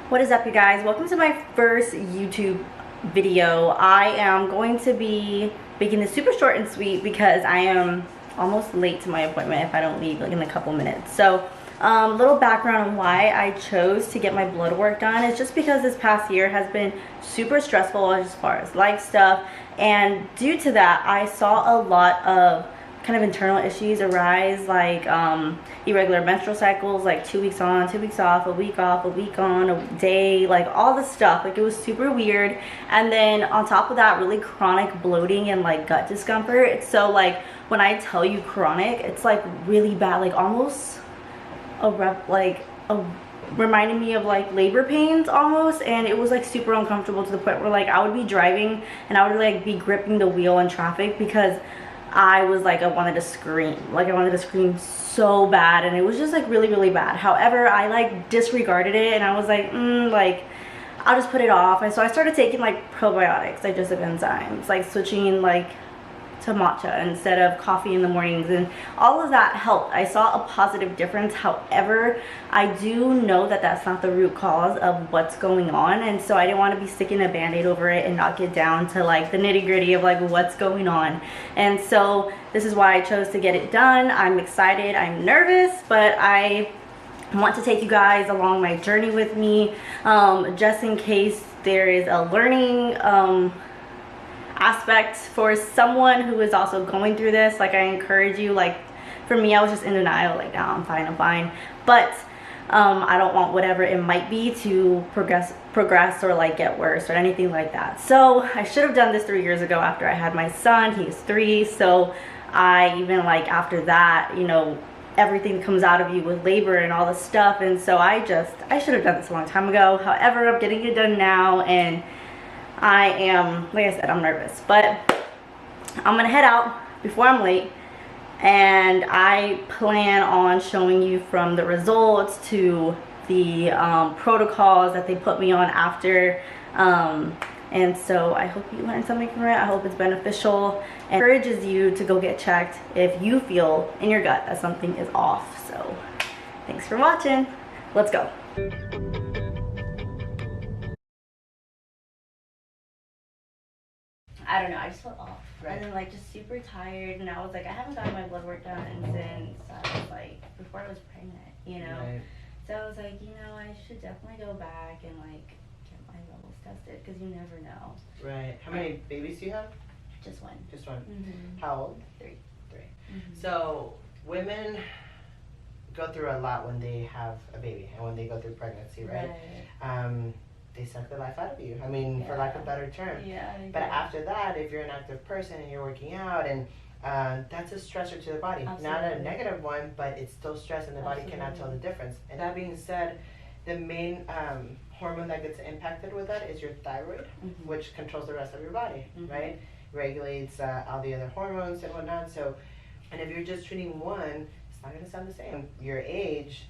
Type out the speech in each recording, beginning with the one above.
What is up, you guys? Welcome to my first YouTube video. I am going to be making this super short and sweet because I am almost late to my appointment if I don't leave like in a couple minutes. So little background on why I chose to get my blood work done is just because this past year has been super stressful as far as life stuff, and due to that I saw a lot of kind of internal issues arise, like irregular menstrual cycles, like 2 weeks on, 2 weeks off, a week on, a day, like all this stuff. Like, it was super weird. And then on top of that, really chronic bloating and like gut discomfort. So like when I tell you chronic, it's like really bad, like almost reminding me of like labor pains almost. And it was like super uncomfortable to the point where like I would be driving and I would like be gripping the wheel in traffic because I was like, I wanted to scream. Like, I wanted to scream so bad, and it was just like really, really bad. However, I like disregarded it, and I was like, like, I'll just put it off. And so I started taking like probiotics, digestive enzymes, like switching like to matcha instead of coffee in the mornings, and all of that helped. I saw a positive difference. However, I do know that that's not the root cause of what's going on, and so I didn't want to be sticking a band-aid over it and not get down to like the nitty-gritty of like what's going on. And so this is why I chose to get it done. I'm excited, I'm nervous, but I want to take you guys along my journey with me, just in case there is a learning aspect for someone who is also going through this. Like, I encourage you. Like, for me, I was just in denial, like, no, I'm fine, but I don't want whatever it might be to progress or like get worse or anything like that. So I should have done this 3 years ago after I had my son. He's 3, so I even like after that, you know, everything comes out of you with labor and all this stuff, and so I should have done this a long time ago. However, I'm getting it done now, and I am, like I said, I'm nervous, but I'm gonna head out before I'm late, and I plan on showing you from the results to the protocols that they put me on after, and so I hope you learned something from it. I hope it's beneficial and encourages you to go get checked if you feel in your gut that something is off. So thanks for watching. Let's go. I don't know, I just felt off. Right. And then like just super tired, and I was like, I haven't gotten my blood work done since I was like, before I was pregnant, you know? Right. So I was like, you know, I should definitely go back and like get my levels tested, because you never know. Right. How many babies do you have? Just one. Just one. Mm-hmm. How old? 3. Mm-hmm. So women go through a lot when they have a baby and when they go through pregnancy, right? They suck the life out of you. I mean, for lack of a better term. Yeah. But after that, if you're an active person and you're working out, and that's a stressor to the body. Absolutely. Not a negative one, but it's still stress, and the body cannot tell the difference. And that being said, the main hormone that gets impacted with that is your thyroid, mm-hmm. which controls the rest of your body, mm-hmm. right? Regulates all the other hormones and whatnot. So, and if you're just treating one, it's not going to sound the same. Your age,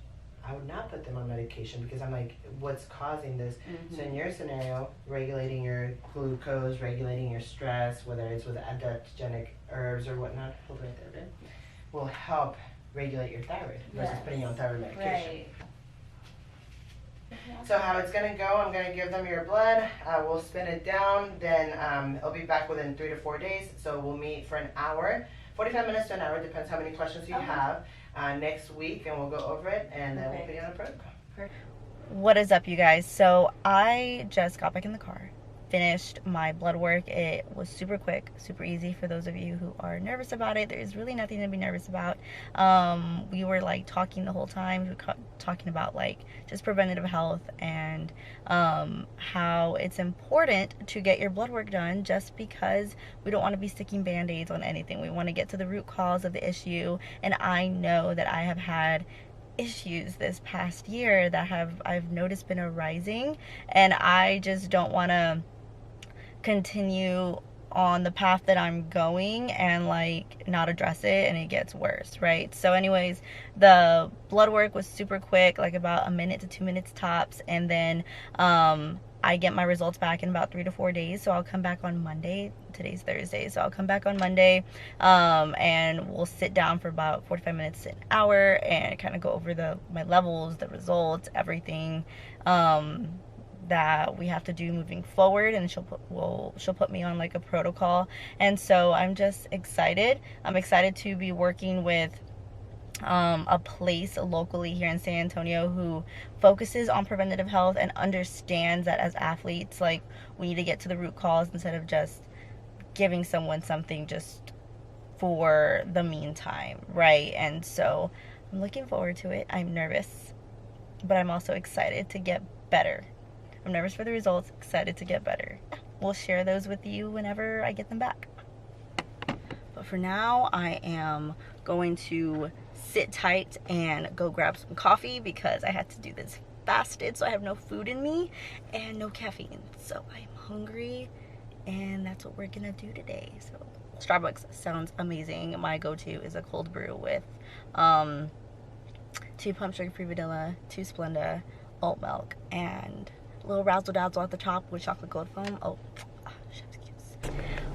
I would not put them on medication, because I'm like, what's causing this? Mm-hmm. So in your scenario, regulating your glucose, regulating your stress, whether it's with adaptogenic herbs or whatnot, hold right there, babe, will help regulate your thyroid versus putting you on thyroid medication. Right. So how it's going to go, I'm going to give them your blood, we'll spin it down, then it'll be back within 3 to 4 days, so we'll meet for an hour, 45 minutes to an hour, depends how many questions you have, next week, and we'll go over it, and then we'll put you on a protocol. What is up, you guys? So I just got back in the car, finished my blood work. It was super quick, super easy. For those of you who are nervous about it, there's really nothing to be nervous about. We were like talking the whole time. We were talking about like just preventative health, and how it's important to get your blood work done, just because we don't want to be sticking band-aids on anything. We want to get to the root cause of the issue, and I know that I have had issues this past year that I've noticed been arising, and I just don't want to continue on the path that I'm going and like not address it and it gets worse, right? So anyways, the blood work was super quick, like about 1 minute to 2 minutes tops, and then I get my results back in about 3 to 4 days. So I'll come back on Monday. Today's Thursday, so I'll come back on Monday, and we'll sit down for about 45 minutes to an hour and kind of go over my levels, the results, everything. that we have to do moving forward, and she'll put me on like a protocol. And so I'm just excited. I'm excited to be working with a place locally here in San Antonio who focuses on preventative health and understands that as athletes, like, we need to get to the root cause instead of just giving someone something just for the meantime, right? And so I'm looking forward to it. I'm nervous, but I'm also excited to get better. I'm nervous for the results, excited to get better. We'll share those with you whenever I get them back. But for now, I am going to sit tight and go grab some coffee because I had to do this fasted, so I have no food in me and no caffeine. So I'm hungry, and that's what we're gonna do today. So Starbucks sounds amazing. My go-to is a cold brew with 2 pump sugar-free vanilla, 2 Splenda, oat milk, and a little razzle dazzle at the top with chocolate gold foam. Oh, chef's kiss.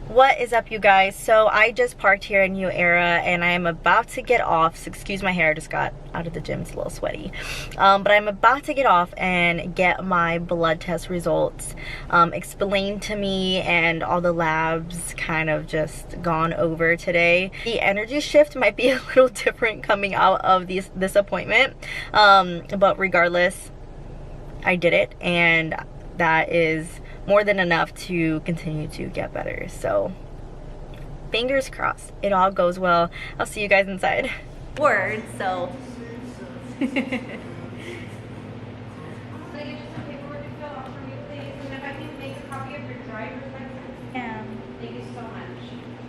What is up, you guys? So I just parked here in New Era, and I am about to get off. So excuse my hair, I just got out of the gym, it's a little sweaty. But I'm about to get off and get my blood test results explained to me, and all the labs kind of just gone over today. The energy shift might be a little different coming out of this appointment, but regardless, I did it, and that is more than enough to continue to get better. So fingers crossed it all goes well. I'll see you guys inside. Words, so I'll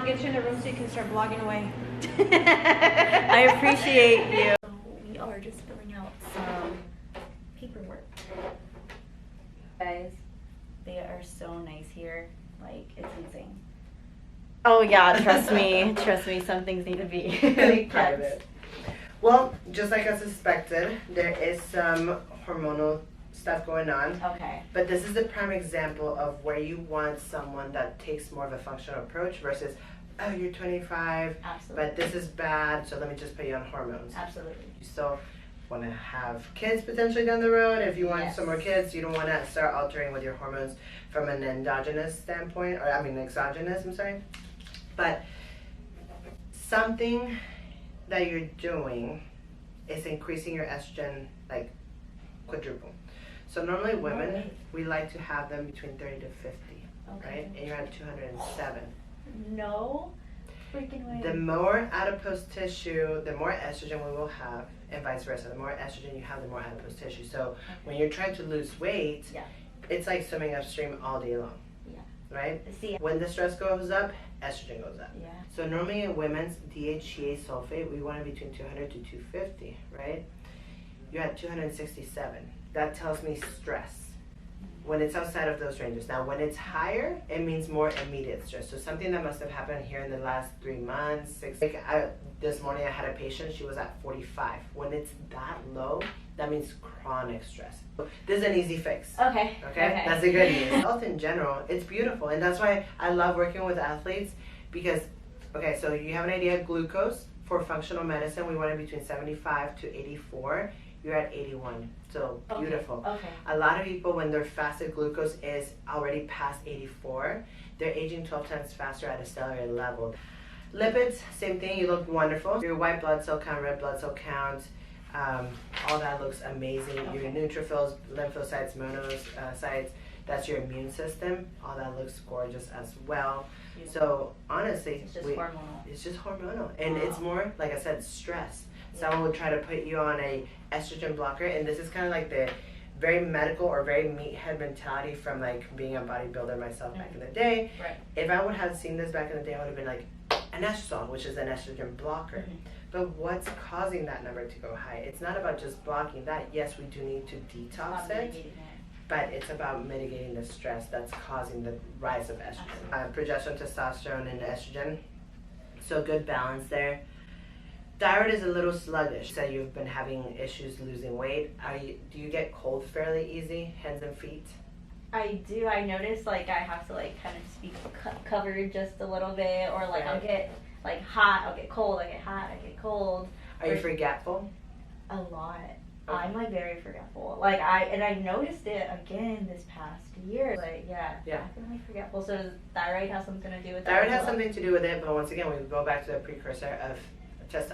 get you in the room so you can start blogging away. I appreciate you. So we are just filling out some paperwork. Guys, they are so nice here. Like, it's insane. Oh yeah, trust me. Trust me, some things need to be private. Well, just like I suspected, there is some hormonal stuff going on. Okay. But this is a prime example of where you want someone that takes more of a functional approach versus, oh, you're 25, Absolutely. but this is bad, so let me just put you on hormones. Absolutely. You still want to have kids potentially down the road. If you want Yes. some more kids, you don't want to start altering with your hormones from an endogenous standpoint, or I mean exogenous, I'm sorry. But something that you're doing is increasing your estrogen like quadruple. So normally women, we like to have them between 30 to 50, right? And you're at 207. No freaking way. The more adipose tissue, the more estrogen we will have, and vice versa. The more estrogen you have, the more adipose tissue. So when you're trying to lose weight, it's like swimming upstream all day long, right? See. When the stress goes up, estrogen goes up. Yeah. So normally in women's DHEA sulfate, we want it between 200 to 250, right? You're at 267. That tells me stress. When it's outside of those ranges. Now, when it's higher, it means more immediate stress. So something that must have happened here in the last 3 months, 6. This morning I had a patient, she was at 45. When it's that low, that means chronic stress. This is an easy fix. Okay. That's the good news. Health in general, it's beautiful. And that's why I love working with athletes because, okay, so you have an idea of glucose. For functional medicine, we want it between 75 to 84. You're at 81, so beautiful. Okay. A lot of people, when their fasted glucose is already past 84, they're aging 12 times faster at a cellular level. Lipids, same thing, you look wonderful. Your white blood cell count, red blood cell count, all that looks amazing. Your neutrophils, lymphocytes, monocytes, that's your immune system. All that looks gorgeous as well. So honestly, it's just hormonal. It's just hormonal, and it's more, like I said, stress. Someone would try to put you on a estrogen blocker, and this is kind of like the very medical or very meathead mentality from like being a bodybuilder myself back in the day. Right. If I would have seen this back in the day, I would have been like an estradiol, which is an estrogen blocker. But what's causing that number to go high? It's not about just blocking that. Yes, we do need to detox it, but it's about mitigating the stress that's causing the rise of estrogen. Progesterone, testosterone, and estrogen. So good balance there. Thyroid is a little sluggish. You said you've been having issues losing weight. Do you get cold fairly easy, hands and feet? I do. I notice like I have to like kind of just be covered just a little bit, or like I'll get like hot, I'll get cold, I get hot, I get cold. Are you forgetful? A lot. I'm like very forgetful. Like I noticed it again this past year. Like Yeah. definitely forgetful. So does thyroid have something to do with that? Thyroid as has well? something to do with it, but once again, we go back to the precursor of just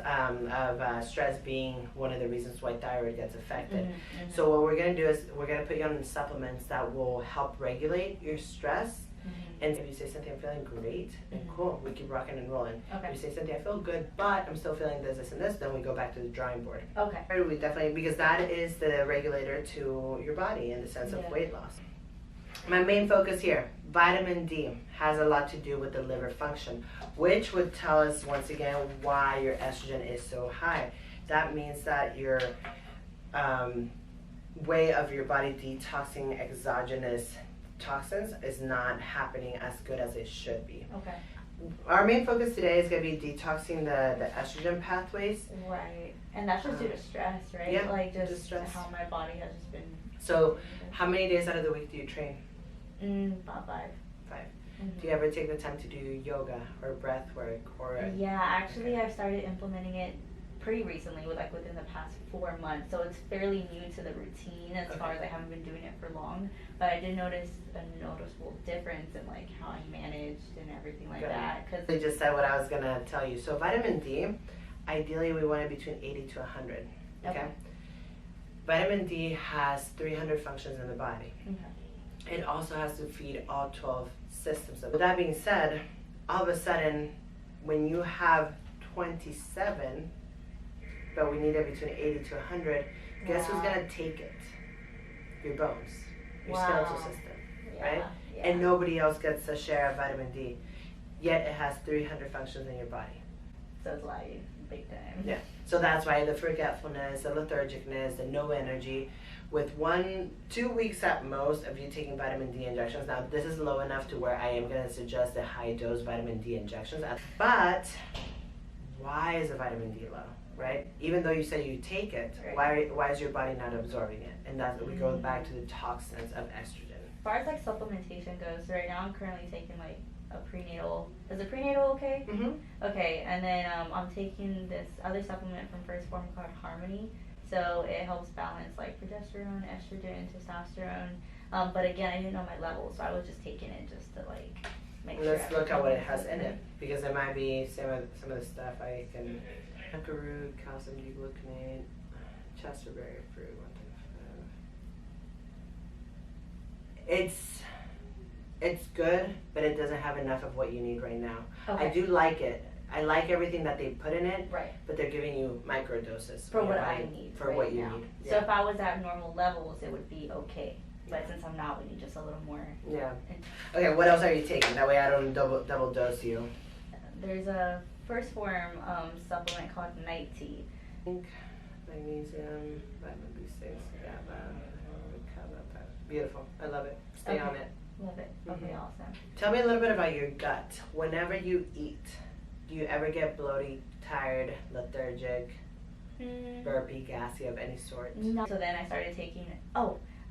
stress being one of the reasons why thyroid gets affected. Mm-hmm. So what we're gonna do is we're gonna put you on supplements that will help regulate your stress. Mm-hmm. And if you say something, I'm feeling great, then cool, we keep rocking and rolling. Okay. If you say something, I feel good, but I'm still feeling this, and this, then we go back to the drawing board. Okay. We definitely, because that is the regulator to your body in the sense of weight loss. My main focus here, vitamin D, has a lot to do with the liver function, which would tell us once again why your estrogen is so high. That means that your way of your body detoxing exogenous toxins is not happening as good as it should be. Okay. Our main focus today is going to be detoxing the estrogen pathways. Right. And that's just due to stress, right? Yeah, Like just stress. how my body has just been. So, how many days out of the week do you train? About 5. 5. Mm-hmm. Do you ever take the time to do yoga or breath work or? Yeah, actually, I've started implementing it pretty recently, within the past 4 months. So it's fairly new to the routine as far as I haven't been doing it for long. But I did notice a noticeable difference in like how I managed and everything like that. Cause they just said what I was gonna tell you. So vitamin D, ideally we want it between 80 to 100. Okay. Vitamin D has 300 functions in the body. Okay. It also has to feed all 12 systems. With that being said, all of a sudden, when you have 27, but we need it between 80 to 100, guess who's gonna take it? Your bones, your skeletal system, right? Yeah. And nobody else gets a share of vitamin D, yet it has 300 functions in your body. So it's like big time. Yeah. So that's why the forgetfulness, the lethargicness, the no energy. With 1-2 weeks at most of you taking vitamin D injections, now this is low enough to where I am going to suggest the high dose vitamin D injections. But why is the vitamin D low, right? Even though you say you take it, why is your body not absorbing it? And that's we go back to the toxins of estrogen. As far as like supplementation goes, right now I'm currently taking like a prenatal. Is a prenatal okay? Mm-hmm. Okay, and then I'm taking this other supplement from First Form called Harmony. So it helps balance like progesterone, estrogen, testosterone. But again, I didn't know my levels, so I was just taking it just to like make sure. Let's look at what it has in it, because it might be some of the stuff I can. Root, calcium D-gluconate, chesterberry fruit, 1.5. It's good, but it doesn't have enough of what you need right now. Okay. I do like it. I like everything that they put in it, Right. but they're giving you micro doses For what I need. For right what you now. need. So if I was at normal levels, it would be okay. But since I'm not, we need just a little more. Yeah. Okay, what else are you taking? That way I don't double dose you. There's a First Form supplement called Night Tea. Magnesium, vitamin B6, GABA, beautiful. I love it. Stay on it. Love it. Okay, awesome. Tell me a little bit about your gut. Whenever you eat, do you ever get bloated, tired, lethargic, burpy, gassy of any sort? No. So then I started taking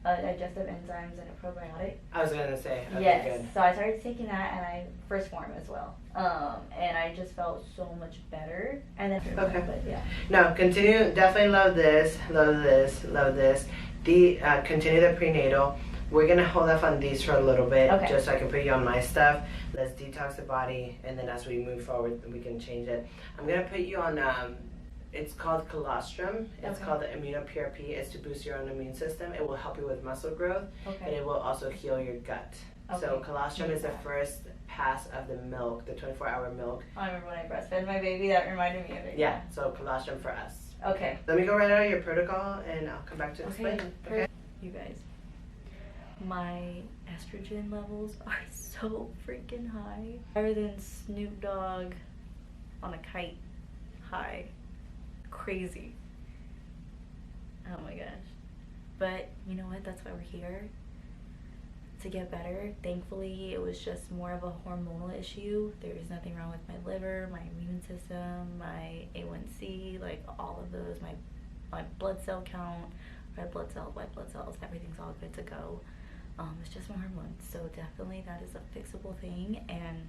digestive enzymes and a probiotic. I was gonna say, okay, Yes. good. So I started taking that, and I First Form as well. And I just felt so much better. And then Okay. But yeah. No, continue. Definitely love this. Love this. Love this. Continue the prenatal. We're gonna hold off on these for a little bit, just so I can put you on my stuff. Let's detox the body, and then as we move forward, we can change it. I'm gonna put you on. It's called colostrum. It's called the immuno-PRP. It's to boost your own immune system. It will help you with muscle growth, but it will also heal your gut. So colostrum is the first pass of the milk, the 24-hour milk. I remember when I breastfed my baby. That reminded me of it. Yeah. So colostrum for us. Okay. Let me go right out of your protocol, and I'll come back to explain. Okay. You guys, my estrogen levels are so freaking high. Higher than Snoop Dogg on a kite. High. Crazy. Oh my gosh. But you know what? That's why we're here. To get better. Thankfully, it was just more of a hormonal issue. There is nothing wrong with my liver, my immune system, my A1C, like all of those, my blood cell count, red blood cells, white blood cells, everything's all good to go. It's just my hormones. So definitely that is a fixable thing, and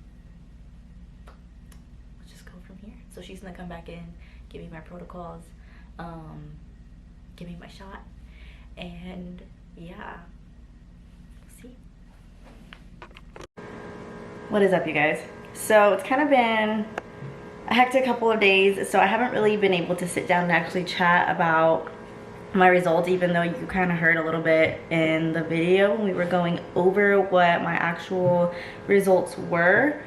let's just go from here. So she's gonna come back in, give me my protocols, give me my shot. And yeah, we'll see. What is up, you guys? So it's kind of been a hectic couple of days, so I haven't really been able to sit down and actually chat about my results, even though you kind of heard a little bit in the video when we were going over what my actual results were.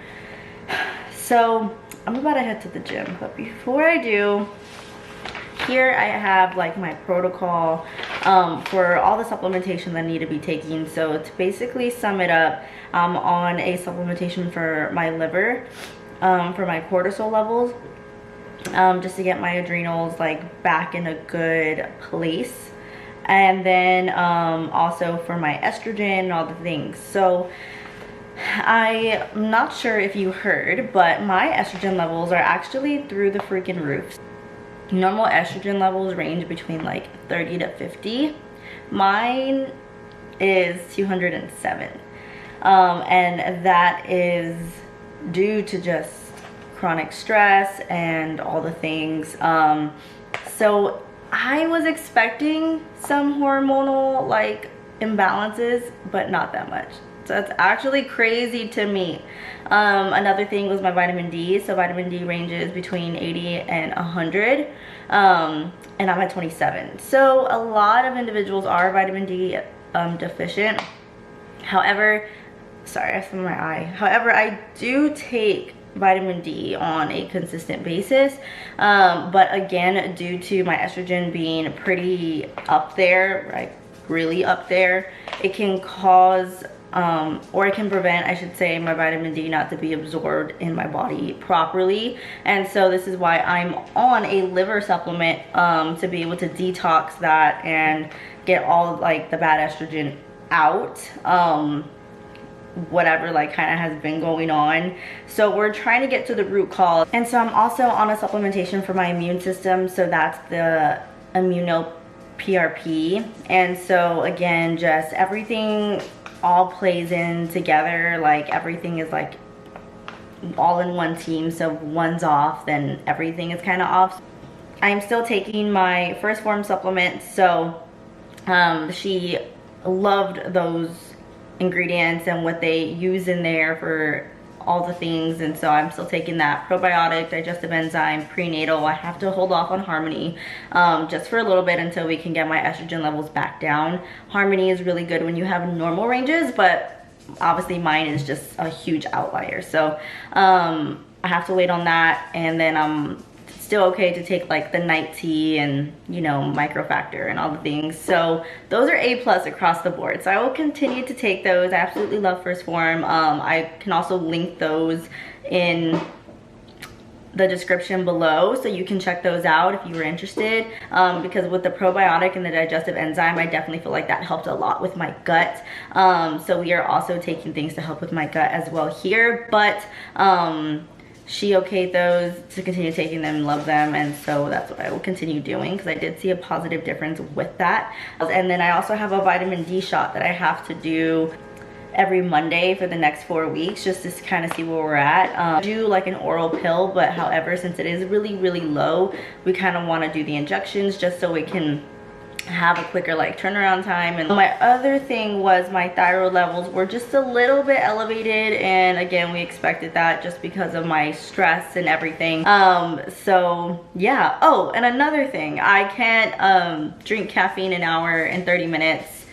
So I'm about to head to the gym, but before I do, here I have like my protocol for all the supplementation that I need to be taking. So to basically sum it up, I'm on a supplementation for my liver, for my cortisol levels, just to get my adrenals like back in a good place, and then also for my estrogen and all the things. So I'm not sure if you heard, but my estrogen levels are actually through the freaking roof. Normal estrogen levels range between like 30 to 50. Mine is 207, and that is due to just chronic stress and all the things. So I was expecting some hormonal like imbalances, but not that much. So that's actually crazy to me. Another thing was my vitamin D. So vitamin D ranges between 80 and 100, and I'm at 27. So a lot of individuals are vitamin D deficient. However, sorry, I have some in my eye. However, I do take vitamin D on a consistent basis, but again, due to my estrogen being pretty up there, right, really up there, it can cause or it can prevent, I should say, my vitamin D not to be absorbed in my body properly. And so this is why I'm on a liver supplement, to be able to detox that and get all like the bad estrogen out, whatever like kind of has been going on. So we're trying to get to the root cause. And so I'm also on a supplementation for my immune system, so that's the PRP. And so again, just everything all plays in together, like everything is like all in one team. So if one's off, then everything is kind of off. I'm still taking my first form supplement, so she loved those ingredients and what they use in there for all the things, and so I'm still taking that probiotic, digestive enzyme, prenatal. I have to hold off on Harmony just for a little bit until we can get my estrogen levels back down. Harmony is really good when you have normal ranges, but obviously mine is just a huge outlier, so I have to wait on that. And then I'm still okay to take like the night tea and, you know, microfactor and all the things. So those are A+ across the board. So I will continue to take those. I absolutely love First Form. I can also link those in the description below, so you can check those out if you were interested, because with the probiotic and the digestive enzyme, I definitely feel like that helped a lot with my gut. So we are also taking things to help with my gut as well here, but she okayed those to continue taking them and love them, and so that's what I will continue doing because I did see a positive difference with that. And then I also have a vitamin D shot that I have to do every Monday for the next 4 weeks, just to kind of see where we're at. I do like an oral pill, but however, since it is really low, we kind of want to do the injections just so we can have a quicker like turnaround time. And my other thing was my thyroid levels were just a little bit elevated, and again, we expected that just because of my stress and everything. So yeah. Oh, and another thing, I can't drink caffeine an hour and 30 minutes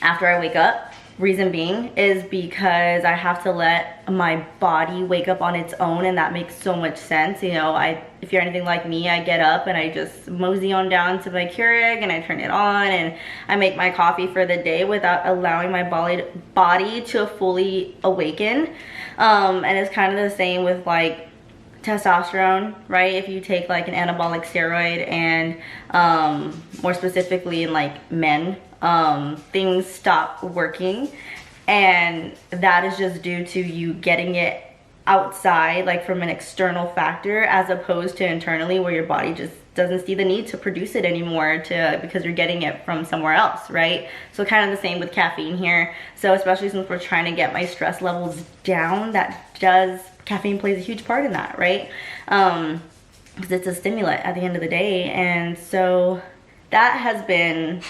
after I wake up. Reason being is because I have to let my body wake up on its own, and that makes so much sense. You know, if you're anything like me, I get up and I just mosey on down to my Keurig and I turn it on and I make my coffee for the day without allowing my body to fully awaken. And it's kind of the same with like testosterone, right? If you take like an anabolic steroid, and more specifically in like men, things stop working, and that is just due to you getting it outside, like from an external factor, as opposed to internally, where your body just doesn't see the need to produce it anymore because you're getting it from somewhere else, right? So kind of the same with caffeine here. So especially since we're trying to get my stress levels down, caffeine plays a huge part in that, right? Because it's a stimulant at the end of the day. And so that has been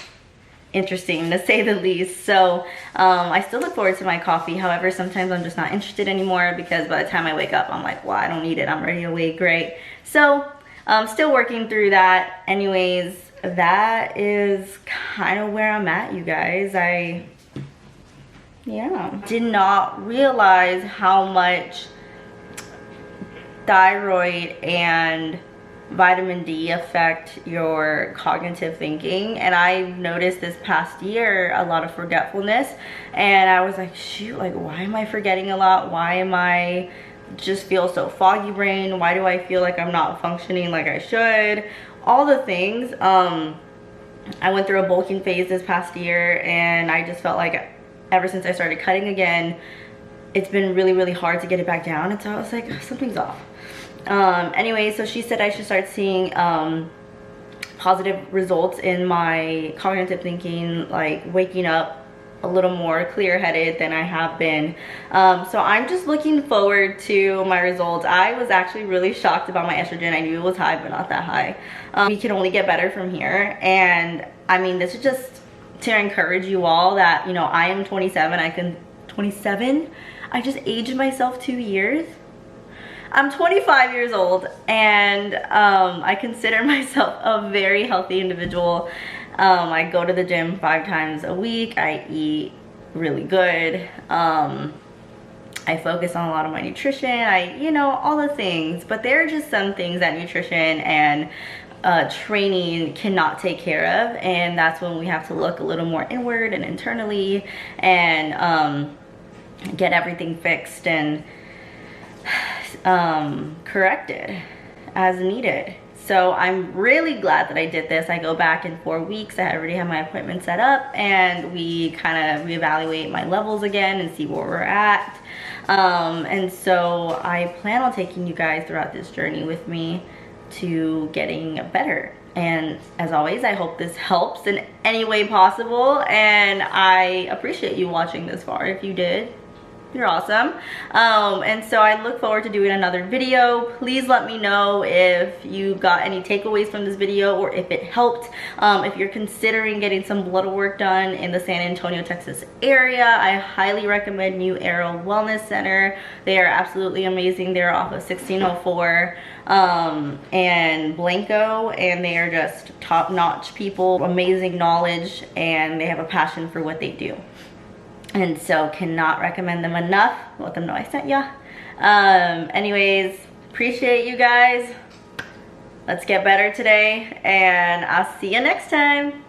interesting to say the least. So I still look forward to my coffee. However, sometimes I'm just not interested anymore because by the time I wake up, I'm like, well, I don't need it. I'm already awake, great. So I'm still working through that. Anyways, that is kind of where I'm at, you guys. Did not realize how much thyroid and vitamin D affect your cognitive thinking, and I've noticed this past year a lot of forgetfulness, and I was like, shoot, like, why am I forgetting a lot? Why am I just feel so foggy brain? Why do I feel like I'm not functioning like I should? All the things. I went through a bulking phase this past year, and I just felt like ever since I started cutting again, it's been really, really hard to get it back down. And so I was like, something's off. Anyway, so she said I should start seeing positive results in my cognitive thinking, like waking up a little more clear-headed than I have been. So I'm just looking forward to my results. I was actually really shocked about my estrogen. I knew it was high, but not that high. We can only get better from here. And I mean, this is just to encourage you all that, you know, I am 27. 27? I just aged myself 2 years. I'm 25 years old, and I consider myself a very healthy individual. I go to the gym 5 times a week. I eat really good. I focus on a lot of my nutrition. You know, all the things. But there are just some things that nutrition and training cannot take care of, and that's when we have to look a little more inward and internally and get everything fixed and corrected as needed. So I'm really glad that I did this. I go back in 4 weeks. I already have my appointment set up, and we kind of reevaluate my levels again and see where we're at. And so I plan on taking you guys throughout this journey with me to getting better. And as always, I hope this helps in any way possible, and I appreciate you watching this far. If you did, you're awesome. And so I look forward to doing another video. Please let me know if you got any takeaways from this video or if it helped. If you're considering getting some blood work done in the San Antonio, Texas area, I highly recommend New Arrow Wellness Center. They are absolutely amazing. They're off of 1604 and Blanco, and they are just top-notch people, amazing knowledge, and they have a passion for what they do. And so cannot recommend them enough. Let them know I sent ya. Anyways, appreciate you guys. Let's get better today, and I'll see you next time.